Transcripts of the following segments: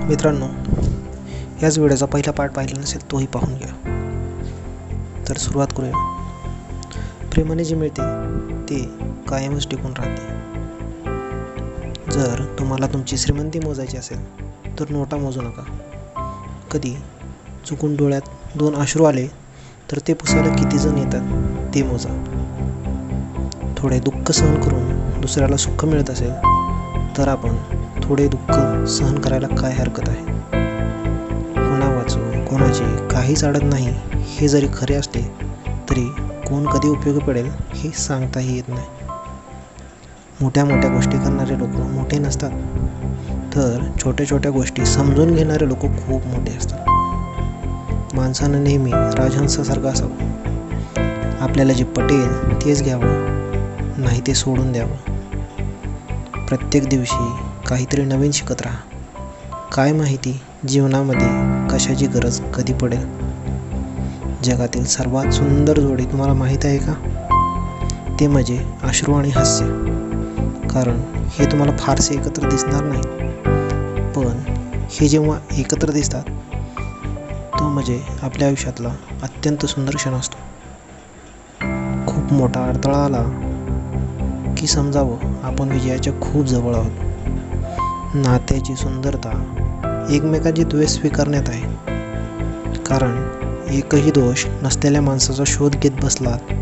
मित्रांनो, याच व्हिडिओचा पहिला पार्ट पाहिला नसेल तोही पाहून घ्या. तर सुरुवात करूया. प्रेमाने जे मिळते ते कायमच टिकून राहते. जर तुम्हाला तुमची श्रीमंती मोजायची असेल तर नोटा मोजू नका. कधी चुकून डोळ्यात 2 अश्रू आले तर ते पुसायला किती जण येतात ते मोजा. थोडे दुःख सहन करून दुसऱ्याला सुख मिळत असेल तर आपण थोडे दुःख सहन करायला काय हरकत आहे. कोणा वाचून कोणाची काहीच अडत नाही हे जरी खरे असले तरी कोण कधी उपयोगी पडेल हे सांगताही येत नाही. मोठ्या मोठ्या गोष्टी करणारे लोक मोठे नसतात, तर छोट्या छोट्या गोष्टी समजून घेणारे लोक खूप मोठे असतात. माणसानं नेहमी राजहंसासारखं असावं. आपल्याला जे पटेल तेच घ्यावं, नाही ते सोडून द्यावं. प्रत्येक दिवशी काहीतरी नवीन शिकत राहा. काय माहिती जीवनामध्ये कशाची गरज कधी पडेल. जगातील सर्वात सुंदर जोडी तुम्हाला माहीत आहे का? ते म्हणजे अश्रू आणि हास्य. कारण हे तुम्हाला फारसे एकत्र दिसणार नाही, पण हे जेव्हा एकत्र दिसतात तो म्हणजे आपल्या आयुष्यातला अत्यंत सुंदर क्षण असतो. खूप मोठा अडथळा आला की समजावं आपण विजयाच्या खूप जवळ आहोत. नात्याची सुंदरता एकमेकांची द्वेष स्वीकारण्यात आहे. कारण एकही दोष नसलेल्या माणसाचा शोध घेत बसलात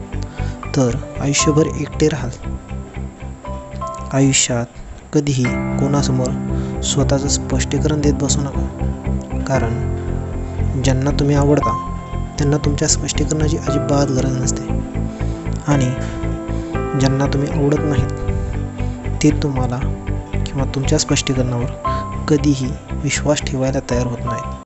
तर आयुष्यभर एकटे राहाल. आयुष्यात कधीही कोणासमोर स्वतःचं स्पष्टीकरण देत बसू नका. कारण ज्यांना तुम्ही आवडता त्यांना तुमच्या स्पष्टीकरणाची अजिबात गरज नसते, आणि ज्यांना तुम्ही आवडत नाहीत ते तुम्हाला किंवा तुमच्या स्पष्टीकरणावर कधीही विश्वास ठेवायला तयार होत नाहीत.